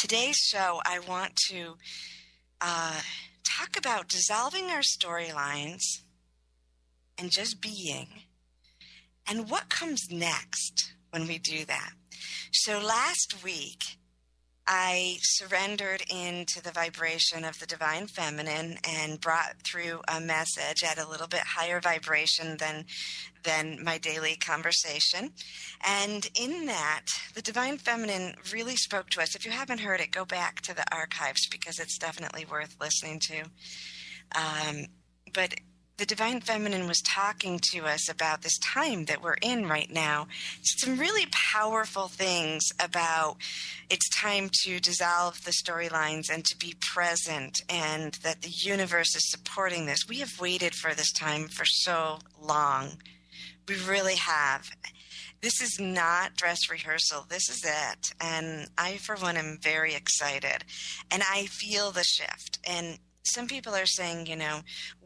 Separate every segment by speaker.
Speaker 1: Today's show, I want to talk about dissolving our storylines and just being, and what comes next when we do that. So last week, I surrendered into the vibration of the divine feminine and brought through a message at a little bit higher vibration than my daily conversation. And in that, the divine feminine really spoke to us. If you haven't heard it, go back to the archives because it's definitely worth listening to. But the divine feminine was talking to us about this time that we're in right now. Some really powerful things about it's time to dissolve the storylines and to be present, and that the universe is supporting this. We have waited for this time for so long. We really have. This is not dress rehearsal. This is it. And I, for one, am very excited. And I feel the shift. And some people are saying,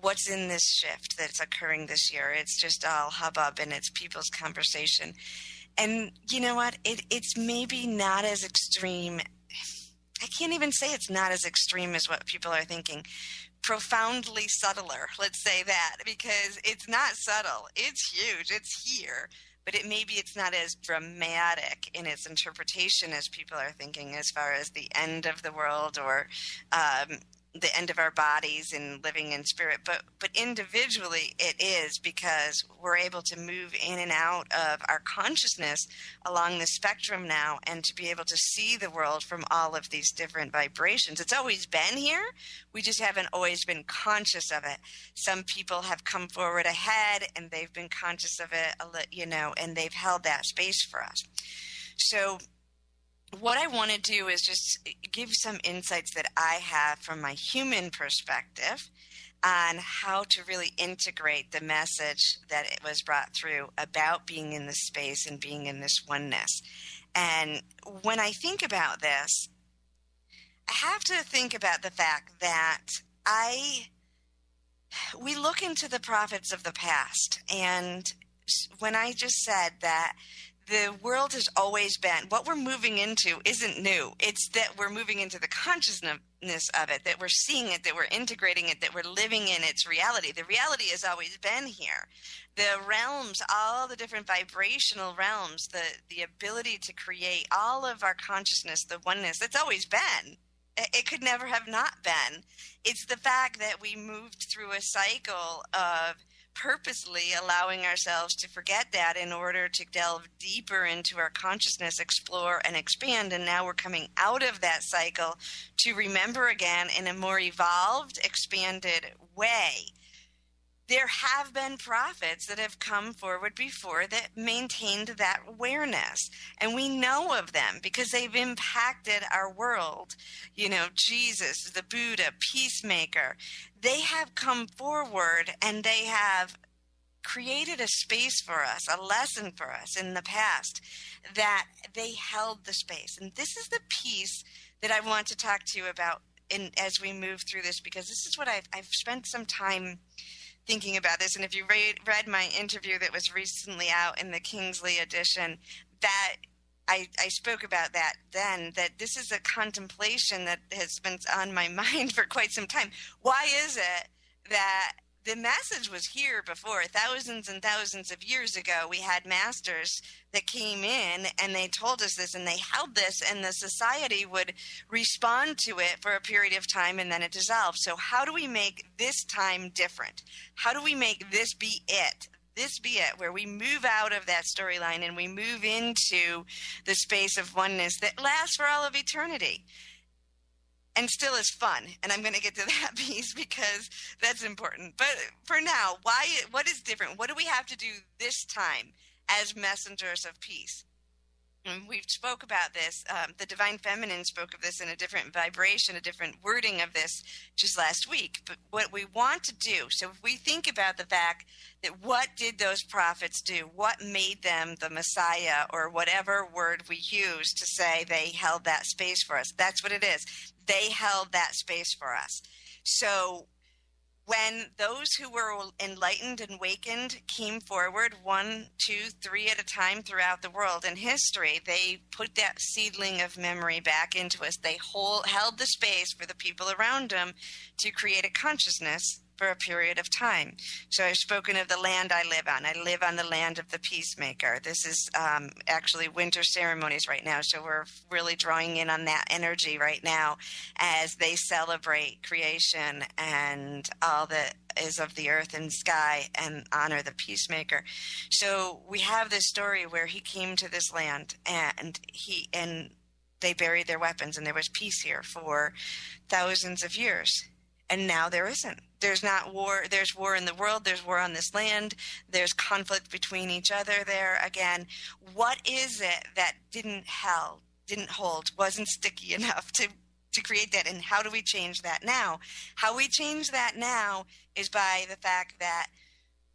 Speaker 1: what's in this shift that's occurring this year? It's just all hubbub and it's people's conversation. And you know what? It's maybe not as extreme. I can't even say it's not as extreme as what people are thinking. Profoundly subtler, let's say that, because it's not subtle. It's huge. It's here. But maybe it's not as dramatic in its interpretation as people are thinking, as far as the end of the world or the end of our bodies and living in spirit. But individually it is, because we're able to move in and out of our consciousness along the spectrum now, and to be able to see the world from all of these different vibrations. It's always been here. We just haven't always been conscious of it. Some people have come forward ahead and they've been conscious of it, and they've held that space for us. So what I want to do is just give some insights that I have from my human perspective on how to really integrate the message that it was brought through about being in this space and being in this oneness. And when I think about this, I have to think about the fact that we look into the prophets of the past, and when I just said that the world has always been, what we're moving into isn't new. It's that we're moving into the consciousness of it, that we're seeing it, that we're integrating it, that we're living in its reality. The reality has always been here. The realms, all the different vibrational realms, the ability to create all of our consciousness, the oneness, that's always been. It could never have not been. It's the fact that we moved through a cycle of purposely allowing ourselves to forget that in order to delve deeper into our consciousness, explore and expand. And now we're coming out of that cycle to remember again in a more evolved, expanded way. There have been prophets that have come forward before that maintained that awareness. And we know of them because they've impacted our world. Jesus, the Buddha, Peacemaker, they have come forward and they have created a space for us, a lesson for us in the past, that they held the space. And this is the piece that I want to talk to you about as we move through this, because this is what I've spent some time thinking about this. And if you read my interview that was recently out in the Kingsley edition, that I spoke about that then, that this is a contemplation that has been on my mind for quite some time. Why is it that the message was here before? Thousands and thousands of years ago, we had masters that came in and they told us this and they held this, and the society would respond to it for a period of time and then it dissolved. So how do we make this time different? How do we make this be it? This be it, where we move out of that storyline and we move into the space of oneness that lasts for all of eternity and still is fun. And I'm going to get to that piece because that's important. But for now, what is different? What do we have to do this time as messengers of peace? And we've spoke about this. The Divine Feminine spoke of this in a different vibration, a different wording of this just last week. But what we want to do, so if we think about the fact that what did those prophets do? What made them the Messiah, or whatever word we use to say they held that space for us? That's what it is. They held that space for us. So when those who were enlightened and awakened came forward, 1, 2, 3 at a time throughout the world in history, they put that seedling of memory back into us. They held the space for the people around them to create a consciousness for a period of time. So I've spoken of the land I live on. I live on the land of the peacemaker. This is actually winter ceremonies right now, so we're really drawing in on that energy right now as they celebrate creation and all that is of the earth and sky and honor the peacemaker. So we have this story where he came to this land and they buried their weapons, and there was peace here for thousands of years. And now there isn't. There's not war. There's war in the world. There's war on this land. There's conflict between each other there again. What is it that didn't hold, wasn't sticky enough to create that? And how do we change that now? How we change that now is by the fact that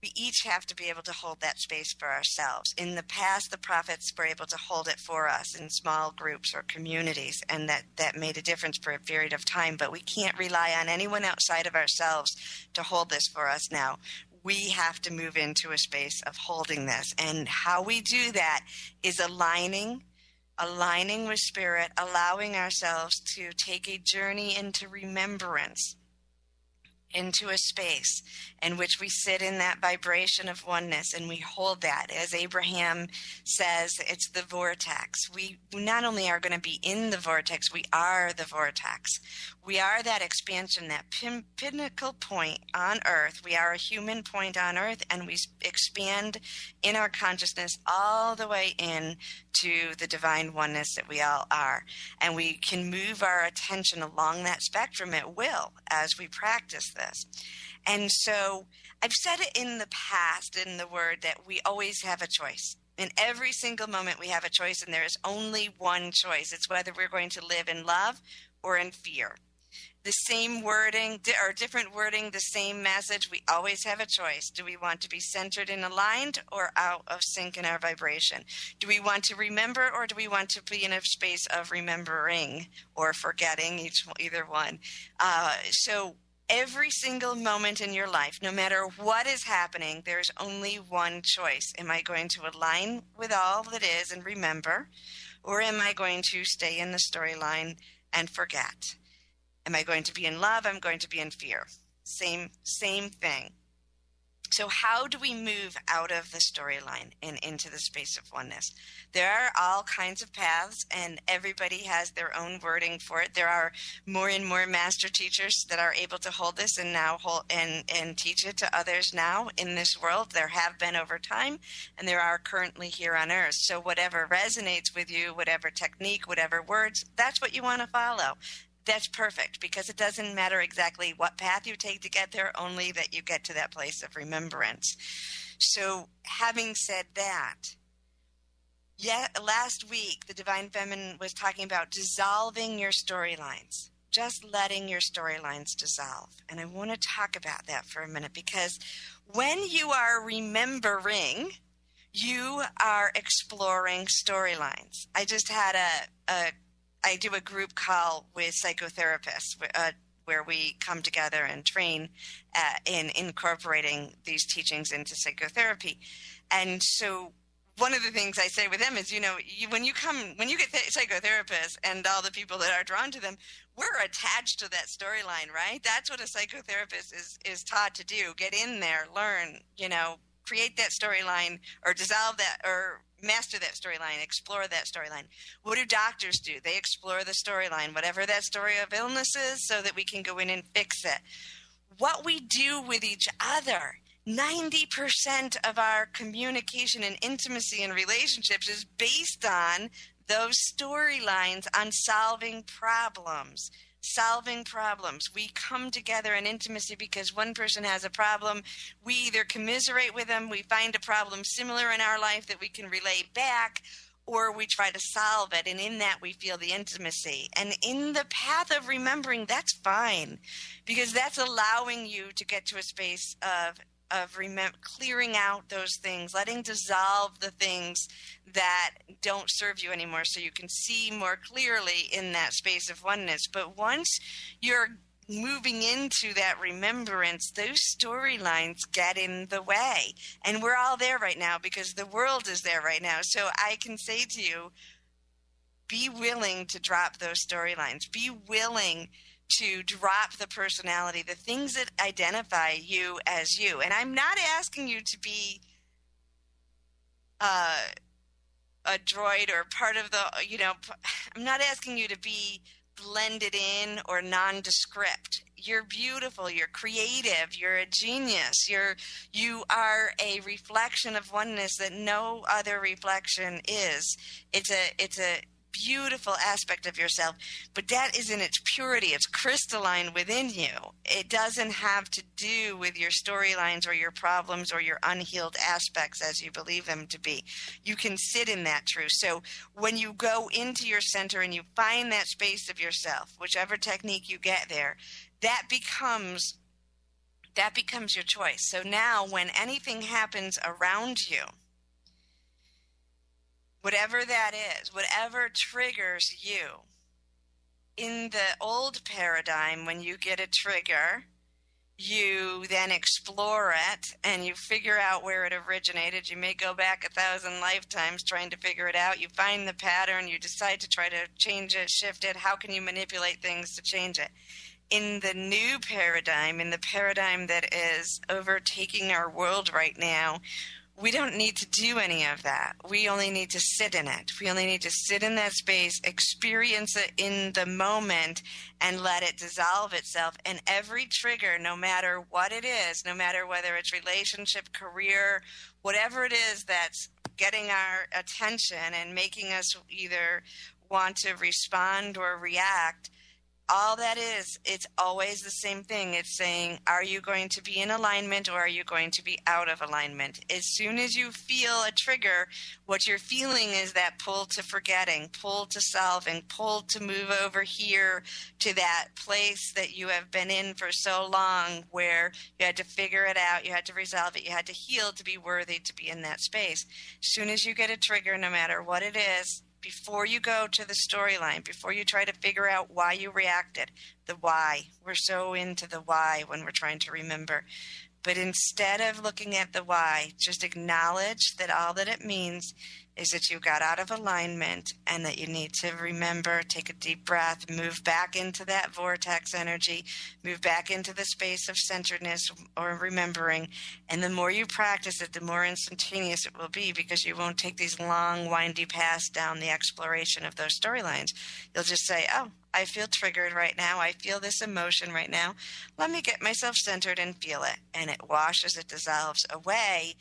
Speaker 1: we each have to be able to hold that space for ourselves. In the past, the prophets were able to hold it for us in small groups or communities, and that made a difference for a period of time. But we can't rely on anyone outside of ourselves to hold this for us now. We have to move into a space of holding this. And how we do that is aligning with spirit, allowing ourselves to take a journey into remembrance, into a space in which we sit in that vibration of oneness, and we hold that. As Abraham says, it's the vortex. We not only are going to be in the vortex, we are the vortex. We are that expansion, that pinnacle point on earth. We are a human point on earth, and we expand in our consciousness all the way in to the divine oneness that we all are. And we can move our attention along that spectrum at will as we practice this. And so I've said it in the past in the word that we always have a choice. In every single moment we have a choice, and there is only one choice. It's whether we're going to live in love or in fear. The same wording or different wording, the same message. We always have a choice. Do we want to be centered and aligned or out of sync in our vibration? Do we want to remember, or do we want to be in a space of remembering or forgetting, either one? So every single moment in your life, no matter what is happening, there's only one choice. Am I going to align with all that is and remember, or am I going to stay in the storyline and forget? Am I going to be in love? I'm going to be in fear. Same thing. So how do we move out of the storyline and into the space of oneness? There are all kinds of paths, and everybody has their own wording for it. There are more and more master teachers that are able to hold this and now and teach it to others now in this world. There have been over time, and there are currently here on earth. So whatever resonates with you, whatever technique, whatever words, that's what you want to follow. That's perfect, because it doesn't matter exactly what path you take to get there, only that you get to that place of remembrance. So having said that, last week the Divine Feminine was talking about dissolving your storylines, just letting your storylines dissolve. And I want to talk about that for a minute, because when you are remembering, you are exploring storylines. I just had I do a group call with psychotherapists where we come together and train in incorporating these teachings into psychotherapy. And so one of the things I say with them is, when you get psychotherapists and all the people that are drawn to them, we're attached to that storyline, right? That's what a psychotherapist is taught to do. Get in there, learn, create that storyline, or dissolve that, or master that storyline, explore that storyline. What do doctors do? They explore the storyline, whatever that story of illness is, so that we can go in and fix it. What we do with each other, 90% of our communication and intimacy in relationships is based on those storylines, on solving problems. We come together in intimacy because one person has a problem. We either commiserate with them, we find a problem similar in our life that we can relay back, or we try to solve it. And in that, we feel the intimacy. And in the path of remembering, that's fine, because that's allowing you to get to a space of clearing out those things, letting dissolve the things that don't serve you anymore, so you can see more clearly in that space of oneness. But once you're moving into that remembrance, those storylines get in the way. And we're all there right now because the world is there right now. So I can say to you, be willing to drop those storylines. Be willing to drop the personality, the things that identify you as you. And I'm not asking you to be a droid or part of the, I'm not asking you to be blended in or nondescript. You're beautiful, you're creative, you're a genius, you are a reflection of oneness that no other reflection is. It's a beautiful aspect of yourself, but that is in its purity. It's crystalline within you. It doesn't have to do with your storylines or your problems or your unhealed aspects as you believe them to be. You can sit in that truth. So when you go into your center and you find that space of yourself, whichever technique you get there, that becomes your choice. So now when anything happens around you, whatever that is, whatever triggers you, in the old paradigm, when you get a trigger, you then explore it and you figure out where it originated. You may go back 1,000 lifetimes trying to figure it out. You find the pattern, you decide to try to change it, shift it. How can you manipulate things to change it? In the new paradigm, in the paradigm that is overtaking our world right now, we don't need to do any of that. We only need to sit in it. We only need to sit in that space, experience it in the moment, and let it dissolve itself. And every trigger, no matter what it is, no matter whether it's relationship, career, whatever it is that's getting our attention and making us either want to respond or react, all that is, it's always the same thing. It's saying, are you going to be in alignment or are you going to be out of alignment? As soon as you feel a trigger, what you're feeling is that pull to forgetting, pull to solving, pull to move over here to that place that you have been in for so long where you had to figure it out, you had to resolve it, you had to heal to be worthy to be in that space. As soon as you get a trigger, no matter what it is, before you go to the storyline, before you try to figure out why you reacted, the why. We're so into the why when we're trying to remember. But instead of looking at the why, just acknowledge that all that it means is that you got out of alignment and that you need to remember, take a deep breath, move back into that vortex energy, move back into the space of centeredness or remembering. And the more you practice it, the more instantaneous it will be, because you won't take these long, windy paths down the exploration of those storylines. You'll just say, oh, I feel triggered right now. I feel this emotion right now. Let me get myself centered and feel it. And it washes, it dissolves away.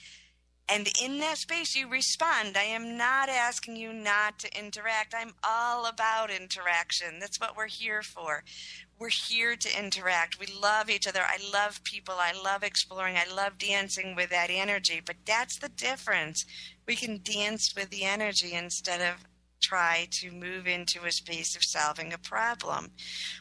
Speaker 1: And in that space, you respond. I am not asking you not to interact. I'm all about interaction. That's what we're here for. We're here to interact. We love each other. I love people. I love exploring. I love dancing with that energy. But that's the difference. We can dance with the energy instead of try to move into a space of solving a problem.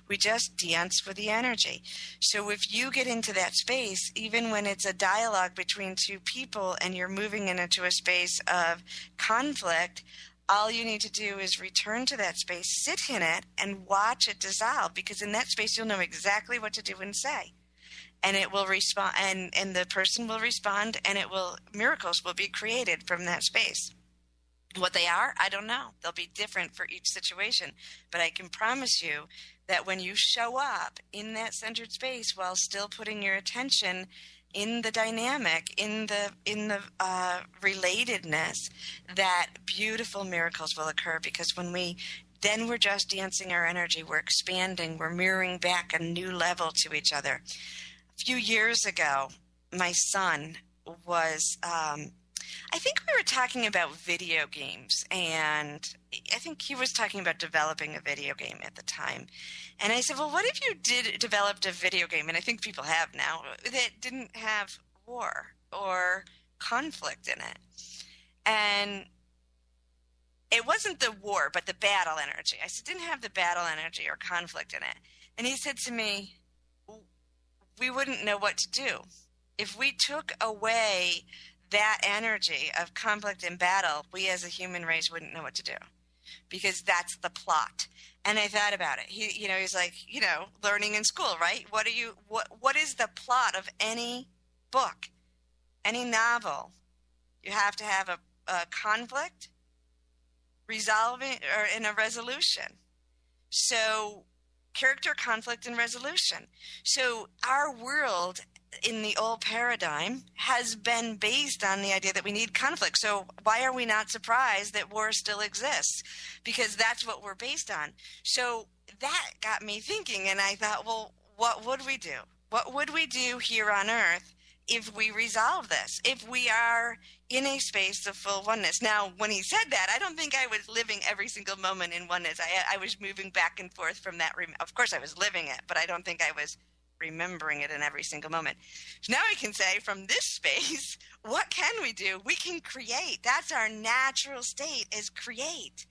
Speaker 1: We just dance with the energy. So if you get into that space, even when it's a dialogue between two people and you're moving into a space of conflict, all you need to do is return to that space, sit in it, and watch it dissolve, because in that space you'll know exactly what to do and say. And it will respond, and the person will respond, and miracles will be created from that space. What they are, I don't know. They'll be different for each situation. But I can promise you that when you show up in that centered space while still putting your attention in the dynamic, in the relatedness, that beautiful miracles will occur. Because then we're just dancing our energy, we're expanding, we're mirroring back a new level to each other. A few years ago, my son was... I think we were talking about video games, and I think he was talking about developing a video game at the time. And I said, well, what if you developed a video game, and I think people have now, that didn't have war or conflict in it? And it wasn't the war, but the battle energy. I said, didn't have the battle energy or conflict in it. And he said to me, we wouldn't know what to do. If we took away that energy of conflict and battle, we as a human race wouldn't know what to do. because that's the plot. And I thought about it. He's like, learning in school, right? What is the plot of any book, any novel? You have to have a conflict, resolving, or in a resolution. So character, conflict, and resolution. So our world in the old paradigm has been based on the idea that we need conflict. So why are we not surprised that war still exists? Because that's what we're based on. So that got me thinking, and I thought, well, what would we do? What would we do here on Earth if we resolve this, if we are in a space of full oneness? Now, when he said that, I don't think I was living every single moment in oneness. I was moving back and forth from that. Of course, I was living it, but I don't think I was remembering it in every single moment. So now we can say, from this space, what can we do? We can create. That's our natural state, is create.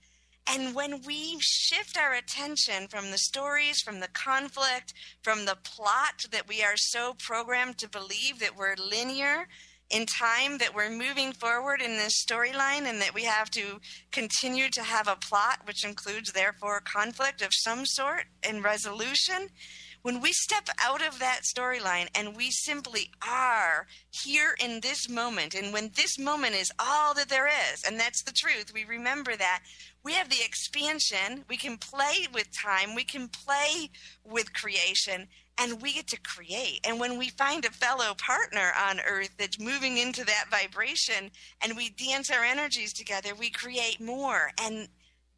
Speaker 1: And when we shift our attention from the stories, from the conflict, from the plot that we are so programmed to believe that we're linear in time, that we're moving forward in this storyline, and that we have to continue to have a plot, which includes, therefore, conflict of some sort and resolution. When we step out of that storyline and we simply are here in this moment, and when this moment is all that there is, and that's the truth, we remember that, we have the expansion, we can play with time, we can play with creation, and we get to create. And when we find a fellow partner on Earth that's moving into that vibration, and we dance our energies together, we create more. And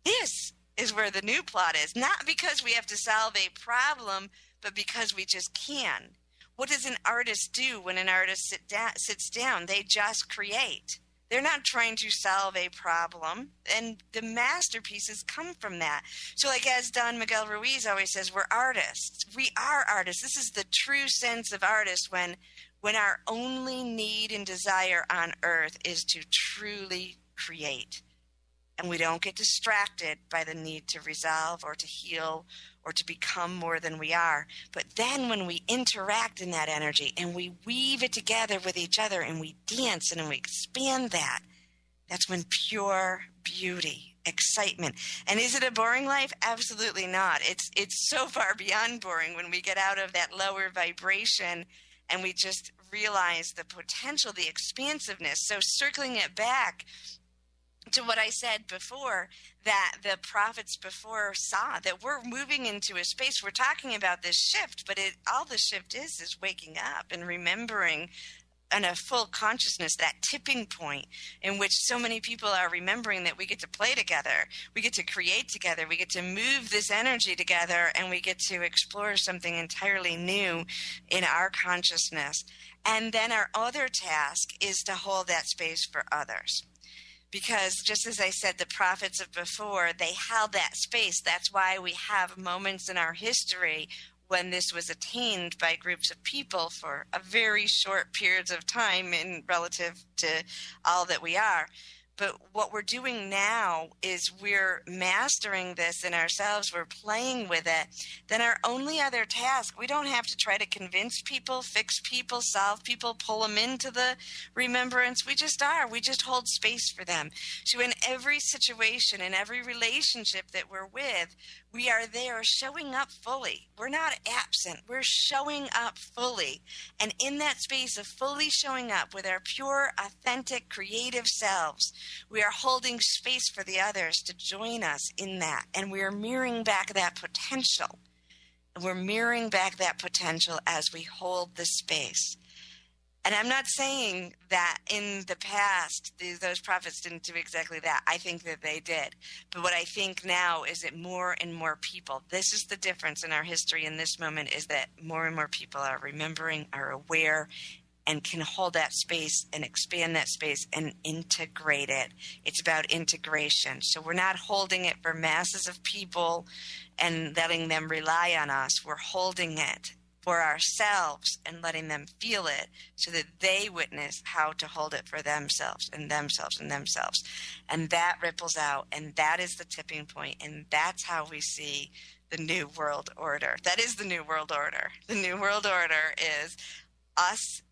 Speaker 1: this is where the new plot is, not because we have to solve a problem, but because we just can. What does an artist do when an artist sits down? They just create. They're not trying to solve a problem, and the masterpieces come from that. So like as Don Miguel Ruiz always says, we're artists. We are artists. This is the true sense of artist, when our only need and desire on Earth is to truly create. And we don't get distracted by the need to resolve or to heal or to become more than we are. But then when we interact in that energy and we weave it together with each other and we dance and we expand that, that's when pure beauty, excitement. And is it a boring life? Absolutely not. It's so far beyond boring when we get out of that lower vibration and we just realize the potential, the expansiveness. So circling it back to what I said before, that the prophets before saw, that we're moving into a space, we're talking about this shift, but all the shift is waking up and remembering in a full consciousness, that tipping point in which so many people are remembering that we get to play together, we get to create together, we get to move this energy together, and we get to explore something entirely new in our consciousness. And then our other task is to hold that space for others. Because just as I said, the prophets of before, they held that space. That's why we have moments in our history when this was attained by groups of people for a very short periods of time in relative to all that we are. But what we're doing now is we're mastering this in ourselves. We're playing with it. Then our only other task, we don't have to try to convince people, fix people, solve people, pull them into the remembrance. We just are. We just hold space for them. So in every situation, in every relationship that we're with, we are there showing up fully. We're not absent. We're showing up fully. And in that space of fully showing up with our pure, authentic, creative selves, we are holding space for the others to join us in that. And we are mirroring back that potential. And we're mirroring back that potential as we hold the space. And I'm not saying that in the past, those prophets didn't do exactly that. I think that they did. But what I think now is that more and more people, this is the difference in our history in this moment, is that more and more people are remembering, are aware, and can hold that space and expand that space and integrate it. It's about integration. So we're not holding it for masses of people and letting them rely on us. We're holding it for ourselves and letting them feel it so that they witness how to hold it for themselves and themselves and themselves. And that ripples out, and that is the tipping point, and that's how we see the New World Order. That is the New World Order. The New World Order is us,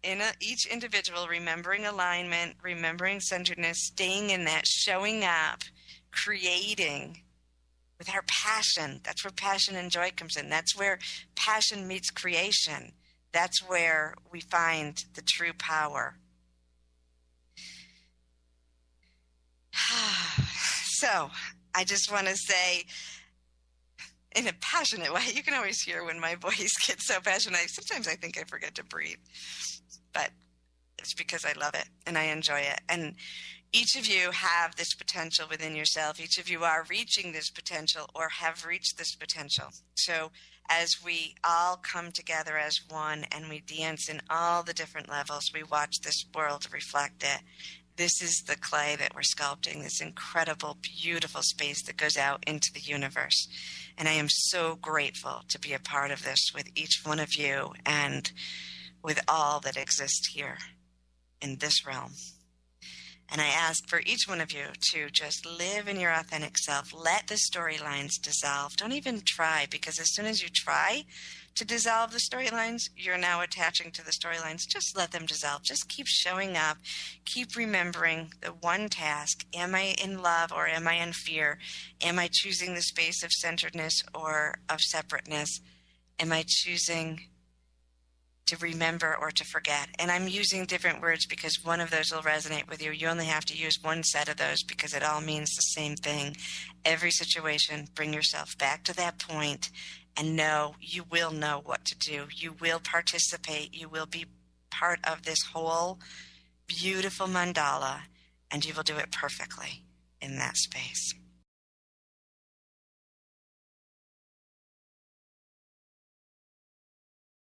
Speaker 1: each individual, remembering alignment, remembering centeredness, staying in that, showing up, creating with our passion. That's where passion and joy comes in. That's where passion meets creation. That's where we find the true power. So I just want to say, in a passionate way, you can always hear when my voice gets so passionate. Sometimes I think I forget to breathe, but it's because I love it and I enjoy it. And each of you have this potential within yourself. Each of you are reaching this potential or have reached this potential. So as we all come together as one and we dance in all the different levels, we watch this world reflect it. This is the clay that we're sculpting, this incredible, beautiful space that goes out into the universe. And I am so grateful to be a part of this with each one of you and with all that exists here in this realm. And I ask for each one of you to just live in your authentic self. Let the storylines dissolve. Don't even try, because as soon as you try to dissolve the storylines, you're now attaching to the storylines. Just let them dissolve. Just keep showing up. Keep remembering the one task. Am I in love or am I in fear? Am I choosing the space of centeredness or of separateness? Am I choosing to remember or to forget? And I'm using different words because one of those will resonate with you. You only have to use one set of those because it all means the same thing. Every situation, bring yourself back to that point and know you will know what to do. You will participate. You will be part of this whole beautiful mandala, and you will do it perfectly in that space.